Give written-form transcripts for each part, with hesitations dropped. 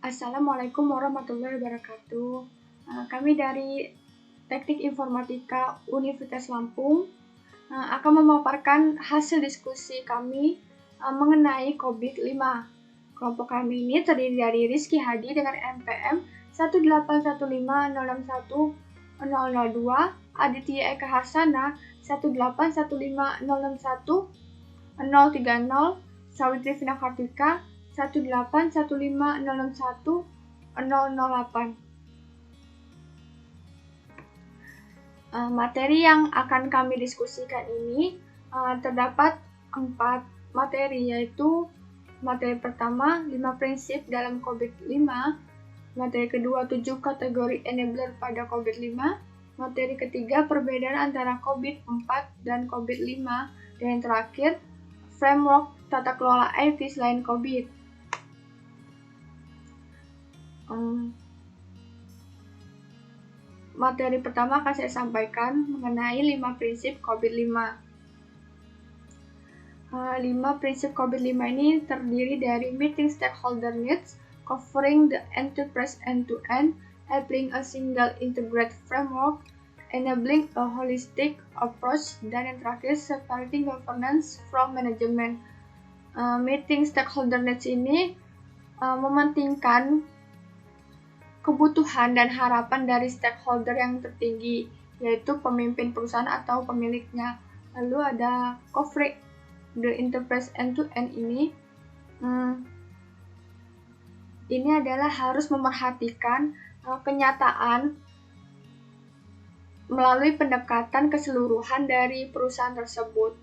Assalamualaikum warahmatullahi wabarakatuh. Kami dari Teknik Informatika Universitas Lampung akan memaparkan hasil diskusi kami mengenai COVID-5. Kelompok kami ini terdiri dari Rizky Hadi dengan NPM 18150610002, Aditya Eka Harsana 18150610030, Sawitri Vina Kartika 18150610008. Materi yang akan kami diskusikan ini terdapat 4 materi, yaitu materi pertama 5 prinsip dalam COVID-5, materi kedua 7 kategori enabler pada COVID-5, materi ketiga perbedaan antara COVID-4 dan COVID-5, dan yang terakhir framework tata kelola IT selain COVID. Materi pertama akan saya sampaikan mengenai 5 prinsip COVID-5. 5 prinsip COVID-5 ini terdiri dari meeting stakeholder needs, covering the enterprise end-to-end, applying a single integrated framework, enabling a holistic approach, dan yang terakhir separating governance from management. Meeting stakeholder needs ini mementingkan kebutuhan dan harapan dari stakeholder yang tertinggi, yaitu pemimpin perusahaan atau pemiliknya. Lalu ada covering the enterprise end-to-end ini adalah harus memerhatikan kenyataan melalui pendekatan keseluruhan dari perusahaan tersebut.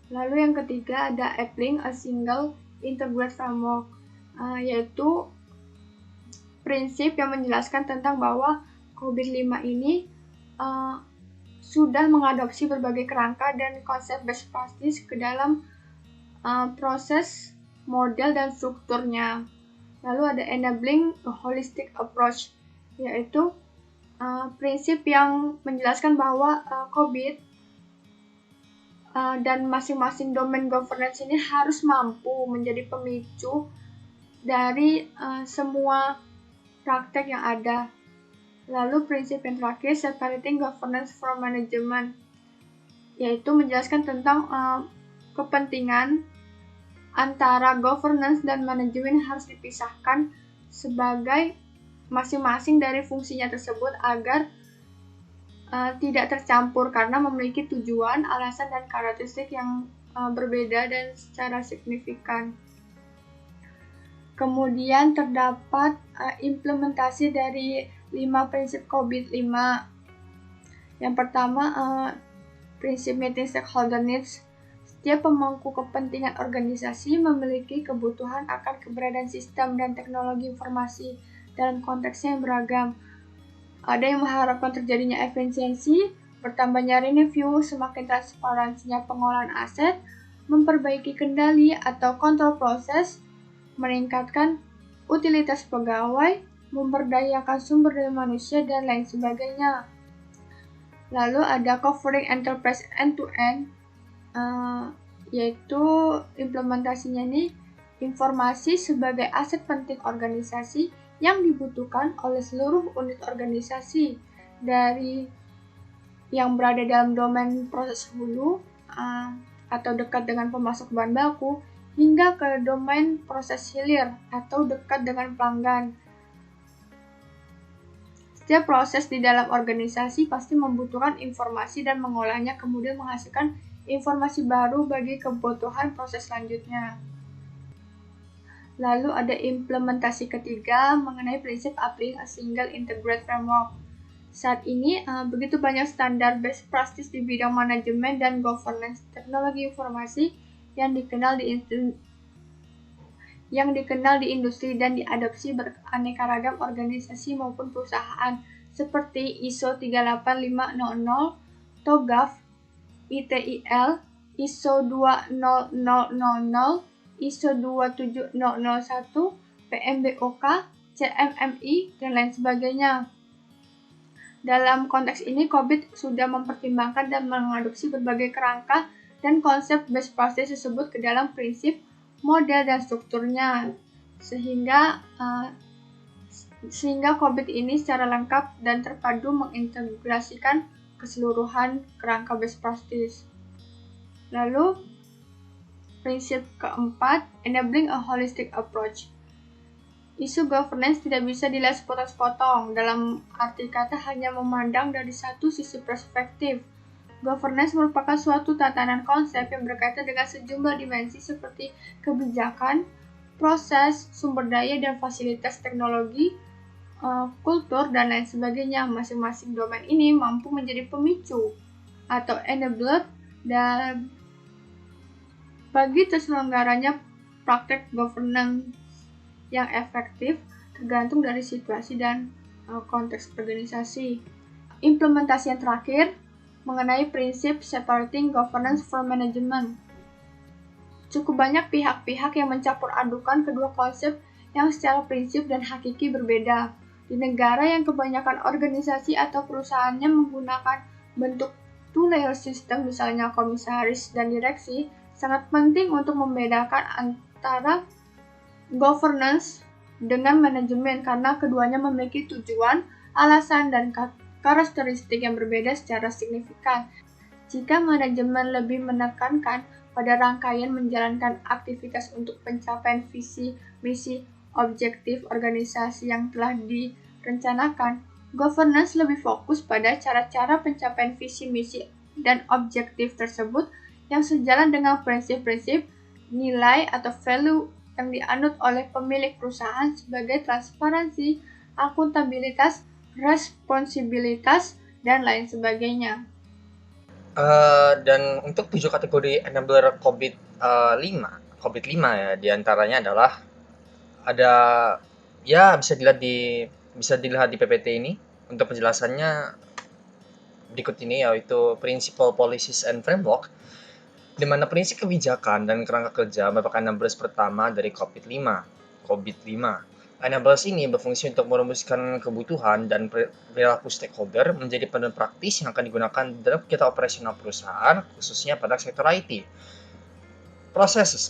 Lalu yang ketiga ada applying a single integrated framework, yaitu prinsip yang menjelaskan tentang bahwa COVID-5 ini sudah mengadopsi berbagai kerangka dan konsep best practice ke dalam proses, model, dan strukturnya. Lalu ada enabling a holistic approach, yaitu prinsip yang menjelaskan bahwa COVID dan masing-masing domain governance ini harus mampu menjadi pemicu dari semua praktek yang ada. Lalu prinsip yang terakhir, separating governance from management, yaitu menjelaskan tentang kepentingan antara governance dan manajemen harus dipisahkan sebagai masing-masing dari fungsinya tersebut agar tidak tercampur karena memiliki tujuan, alasan, dan karakteristik yang berbeda dan secara signifikan. Kemudian terdapat implementasi dari 5 prinsip COVID-5. Yang pertama, prinsip meeting stakeholder needs. Setiap pemangku kepentingan organisasi memiliki kebutuhan akan keberadaan sistem dan teknologi informasi dalam konteksnya yang beragam. Ada yang mengharapkan terjadinya efisiensi, bertambahnya review, semakin transparansinya pengolahan aset, memperbaiki kendali atau kontrol proses, meningkatkan utilitas pegawai, memberdayakan sumber daya manusia, dan lain sebagainya. Lalu ada covering enterprise end-to-end, yaitu implementasinya ini informasi sebagai aset penting organisasi yang dibutuhkan oleh seluruh unit organisasi, dari yang berada dalam domain proses hulu atau dekat dengan pemasok bahan baku, hingga ke domain proses hilir atau dekat dengan pelanggan. Setiap proses di dalam organisasi pasti membutuhkan informasi dan mengolahnya, kemudian menghasilkan informasi baru bagi kebutuhan proses selanjutnya. Lalu ada implementasi ketiga mengenai prinsip applying a single integrated framework. Saat ini begitu banyak standar best practice di bidang manajemen dan governance teknologi informasi yang dikenal di industri dan diadopsi beraneka ragam organisasi maupun perusahaan seperti ISO 38500, TOGAF, ITIL, ISO 20000, ISO 27001, PMBOK, CMMI, dan lain sebagainya. Dalam konteks ini, COVID sudah mempertimbangkan dan mengadopsi berbagai kerangka dan konsep best practice tersebut ke dalam prinsip, model, dan strukturnya. sehingga COVID ini secara lengkap dan terpadu mengintegrasikan keseluruhan kerangka best practice. Lalu, prinsip keempat, enabling a holistic approach. Isu governance tidak bisa dilihat sepotong-sepotong, dalam arti kata hanya memandang dari satu sisi perspektif. Governance merupakan suatu tatanan konsep yang berkaitan dengan sejumlah dimensi seperti kebijakan, proses, sumber daya dan fasilitas teknologi, kultur, dan lain sebagainya. Masing-masing domain ini mampu menjadi pemicu atau enabler dan bagi terselenggaranya praktek governance yang efektif tergantung dari situasi dan konteks organisasi. Implementasi yang terakhir mengenai prinsip separating governance from management. Cukup banyak pihak-pihak yang mencampur adukan kedua konsep yang secara prinsip dan hakiki berbeda. Di negara yang kebanyakan organisasi atau perusahaannya menggunakan bentuk two-layer system, misalnya komisaris dan direksi, sangat penting untuk membedakan antara governance dengan manajemen karena keduanya memiliki tujuan, alasan, dan karakteristik yang berbeda secara signifikan. Jika manajemen lebih menekankan pada rangkaian menjalankan aktivitas untuk pencapaian visi, misi, objektif organisasi yang telah direncanakan, governance lebih fokus pada cara-cara pencapaian visi, misi, dan objektif tersebut yang sejalan dengan prinsip-prinsip, nilai, atau value yang dianut oleh pemilik perusahaan sebagai transparansi, akuntabilitas, responsibilitas, dan lain sebagainya. Dan untuk 7 kategori enabler COVID-5 ya, diantaranya adalah ada ya bisa dilihat di PPT ini. Untuk penjelasannya berikut ini, yaitu Principal Policies and Framework, di mana prinsip kebijakan dan kerangka kerja merupakan enablers pertama dari COVID-5. Enablers ini berfungsi untuk merumuskan kebutuhan dan perilaku stakeholder menjadi panduan praktis yang akan digunakan dalam kegiatan operasional perusahaan, khususnya pada sektor IT. Proses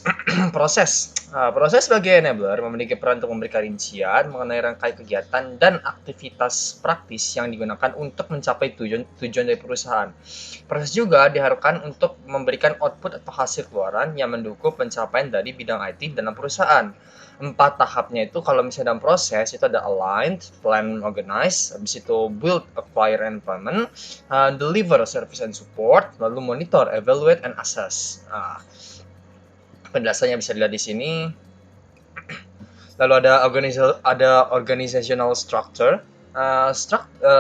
sebagai enabler memiliki peran untuk memberikan rincian mengenai rangkaian kegiatan dan aktivitas praktis yang digunakan untuk mencapai tujuan dari perusahaan. Proses juga diharapkan untuk memberikan output atau hasil keluaran yang mendukung pencapaian dari bidang IT dalam perusahaan. 4 tahapnya itu, kalau misalnya dalam proses itu ada aligned, plan, organize, habis itu build, acquire, and implement, deliver, service and support, lalu monitor, evaluate, and assess. Penjelasannya bisa dilihat di sini. Lalu ada organizational structure.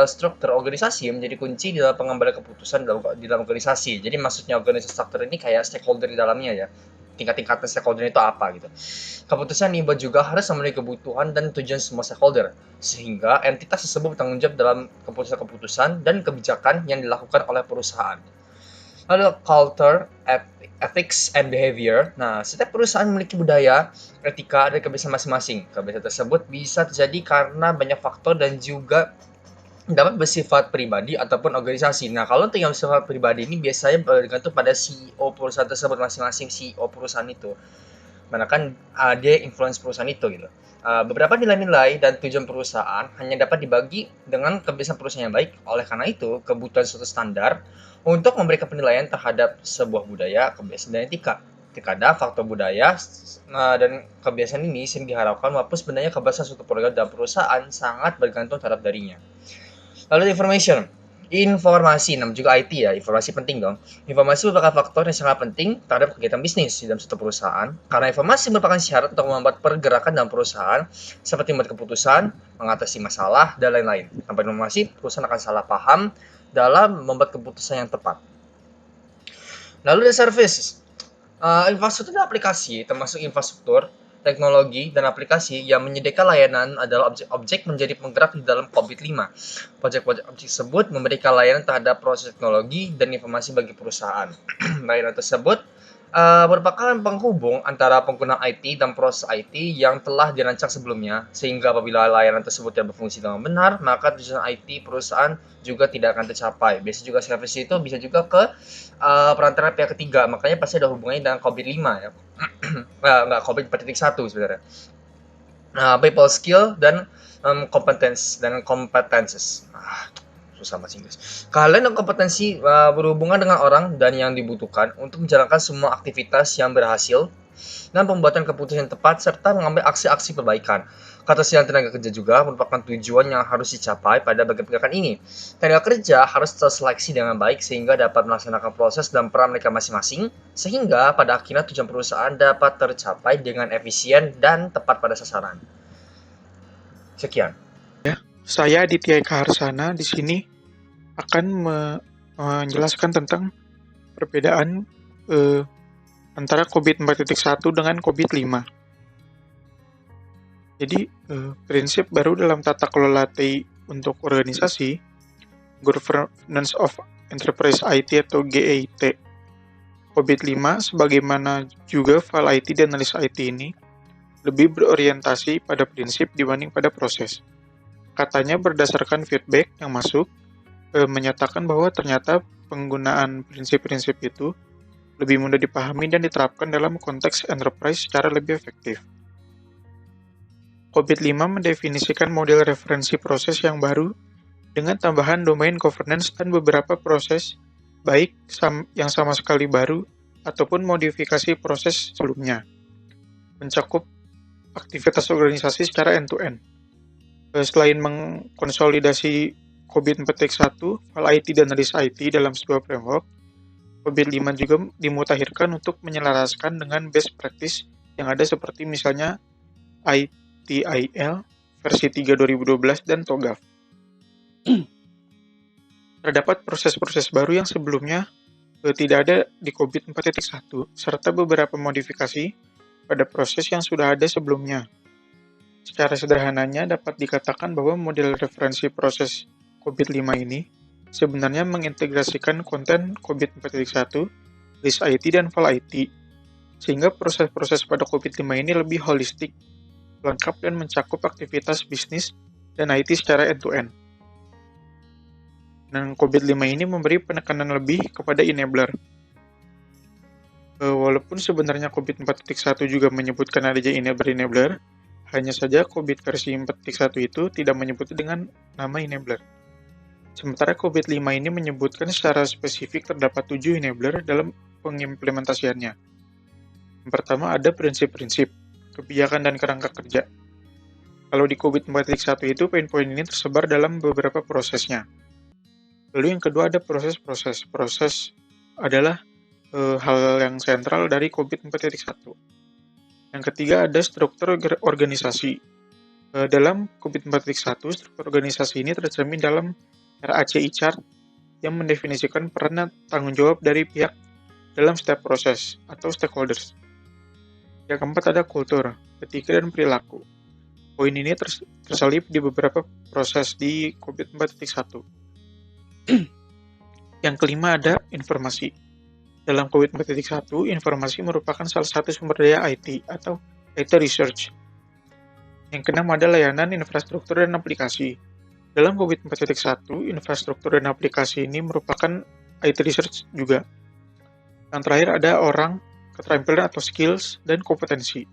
Struktur organisasi menjadi kunci dalam pengambilan keputusan di dalam organisasi. Jadi maksudnya organisasi struktur ini kayak stakeholder di dalamnya ya. Tingkat-tingkatan stakeholder itu apa gitu. Keputusan dibuat juga harus memenuhi kebutuhan dan tujuan semua stakeholder, sehingga entitas tersebut bertanggung jawab dalam keputusan-keputusan dan kebijakan yang dilakukan oleh perusahaan. Lalu culture, ethics, and behavior. Nah, setiap perusahaan memiliki budaya, etika, dan kebiasaan masing-masing. Kebiasaan tersebut bisa terjadi karena banyak faktor dan juga dapat bersifat pribadi ataupun organisasi. Nah, kalau untuk yang bersifat pribadi ini biasanya bergantung pada CEO perusahaan tersebut, masing-masing CEO perusahaan itu. Mana kan dia influence perusahaan itu gitu. Beberapa nilai-nilai dan tujuan perusahaan hanya dapat dibagi dengan kebiasaan perusahaan yang baik. Oleh karena itu, kebutuhan suatu standar untuk memberikan penilaian terhadap sebuah budaya, kebiasaan, dan etika. Terkadang faktor budaya dan kebiasaan ini sering diharapkan, walaupun sebenarnya kebiasaan suatu program dan perusahaan sangat bergantung terhadap darinya. Lalu informasi, namun juga IT ya, informasi penting dong. Informasi merupakan faktor yang sangat penting terhadap kegiatan bisnis di dalam suatu perusahaan, karena informasi merupakan syarat untuk membuat pergerakan dalam perusahaan, seperti membuat keputusan, mengatasi masalah, dan lain-lain. Tanpa informasi, perusahaan akan salah paham dalam membuat keputusan yang tepat. Lalu ada services. Infrastruktur dan aplikasi, termasuk infrastruktur, teknologi, dan aplikasi yang menyediakan layanan adalah objek-objek menjadi penggerak di dalam COVID-5. Projek-projek tersebut memberikan layanan terhadap proses teknologi dan informasi bagi perusahaan. Layanan tersebut merupakan penghubung antara pengguna IT dan proses IT yang telah dirancang sebelumnya, sehingga apabila layanan tersebut tidak berfungsi dengan benar, maka tujuan IT perusahaan juga tidak akan tercapai. Biasanya juga service itu bisa juga ke perantara pihak ketiga, makanya pasti ada hubungannya dengan COVID-5 ya. Enggak, COVID 4.1 sebenarnya. People skill dan competences. Susah bahasa Inggris. Keahlian dan kompetensi berhubungan dengan orang dan yang dibutuhkan untuk menjalankan semua aktivitas yang berhasil dan pembuatan keputusan yang tepat serta mengambil aksi-aksi perbaikan. Ketersediaan tenaga kerja juga merupakan tujuan yang harus dicapai pada bagian pekerjaan ini. Tenaga kerja harus terseleksi dengan baik sehingga dapat melaksanakan proses dan peran mereka masing-masing, sehingga pada akhirnya tujuan perusahaan dapat tercapai dengan efisien dan tepat pada sasaran. Sekian. Saya Aditya Eka Harsana di sini akan menjelaskan tentang perbedaan antara COVID 4.1 dengan COVID 5. Jadi, prinsip baru dalam tata kelola TI untuk organisasi, Governance of Enterprise IT atau GEIT. COVID 5, sebagaimana juga file IT dan analis IT ini, lebih berorientasi pada prinsip dibanding pada proses. Katanya berdasarkan feedback yang masuk, menyatakan bahwa ternyata penggunaan prinsip-prinsip itu lebih mudah dipahami dan diterapkan dalam konteks enterprise secara lebih efektif. COVID-5 mendefinisikan model referensi proses yang baru dengan tambahan domain governance dan beberapa proses baik yang sama sekali baru ataupun modifikasi proses sebelumnya. Mencakup aktivitas organisasi secara end-to-end. Selain mengkonsolidasi COVID 4.1, file IT dan analis IT dalam sebuah framework, COVID 5 juga dimutakhirkan untuk menyelaraskan dengan best practice yang ada seperti misalnya ITIL versi 3 2012 dan TOGAF. Terdapat proses-proses baru yang sebelumnya tidak ada di COVID 4.1 serta beberapa modifikasi pada proses yang sudah ada sebelumnya. Secara sederhananya dapat dikatakan bahwa model referensi proses COVID 5 ini sebenarnya mengintegrasikan konten COVID 4.1, list IT, dan file IT, sehingga proses-proses pada COVID 5 ini lebih holistik, lengkap, dan mencakup aktivitas bisnis dan IT secara end-to-end. Dan COVID 5 ini memberi penekanan lebih kepada enabler. Walaupun sebenarnya COVID 4.1 juga menyebutkan adanya enabler, hanya saja COVID versi 4.1 itu tidak menyebut dengan nama enabler. Sementara COVID 5 ini menyebutkan secara spesifik terdapat 7 enabler dalam pengimplementasiannya. Yang pertama ada prinsip-prinsip, kebijakan dan kerangka kerja. Kalau di COVID 4.1 itu poin-poin ini tersebar dalam beberapa prosesnya. Lalu yang kedua ada proses-proses. Proses adalah hal yang sentral dari COVID 4.1. Yang ketiga ada struktur organisasi. Dalam COVID 4.1, struktur organisasi ini tercermin dalam RACI chart yang mendefinisikan peran dan tanggung jawab dari pihak dalam setiap proses atau stakeholders. Yang keempat ada kultur, etika, dan perilaku. Poin ini terselip di beberapa proses di COVID 4.1. Yang kelima ada informasi. Dalam COVID 4.1, informasi merupakan salah satu sumber daya IT atau IT research. Yang keenam ada layanan, infrastruktur, dan aplikasi. Dalam COVID 4.1, infrastruktur dan aplikasi ini merupakan IT research juga. Yang terakhir ada orang, keterampilan atau skills, dan kompetensi.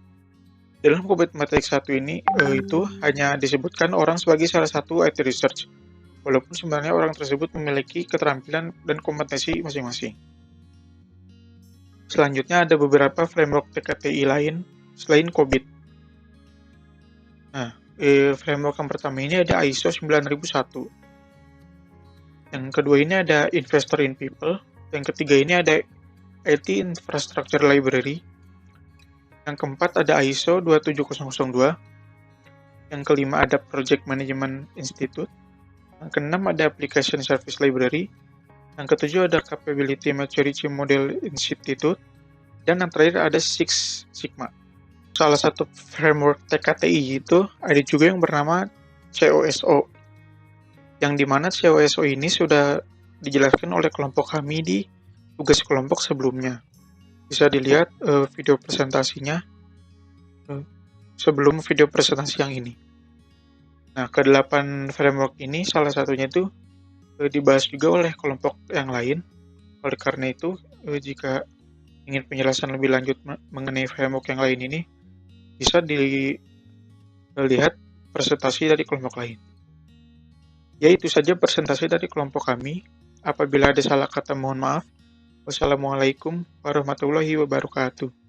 Dalam COVID 4.1 ini, itu hanya disebutkan orang sebagai salah satu IT research, walaupun sebenarnya orang tersebut memiliki keterampilan dan kompetensi masing-masing. Selanjutnya ada beberapa framework TKTI lain selain COVID. Nah, framework yang pertama ini ada ISO 9001. Yang kedua ini ada Investor in People. Yang ketiga ini ada IT Infrastructure Library. Yang keempat ada ISO 27002. Yang kelima ada Project Management Institute. Yang keenam ada Application Service Library. Yang ketujuh ada Capability Maturity Model Institute. Dan yang terakhir ada Six Sigma. Salah satu framework TKTI itu ada juga yang bernama COSO. Yang dimana COSO ini sudah dijelaskan oleh kelompok kami di tugas kelompok sebelumnya. Bisa dilihat video presentasinya sebelum video presentasi yang ini. Nah, ke-8 framework ini salah satunya itu dibahas juga oleh kelompok yang lain. Oleh karena itu, jika ingin penjelasan lebih lanjut mengenai framework yang lain ini, bisa melihat presentasi dari kelompok lain. Ya, itu saja presentasi dari kelompok kami. Apabila ada salah kata mohon maaf. Wassalamualaikum warahmatullahi wabarakatuh.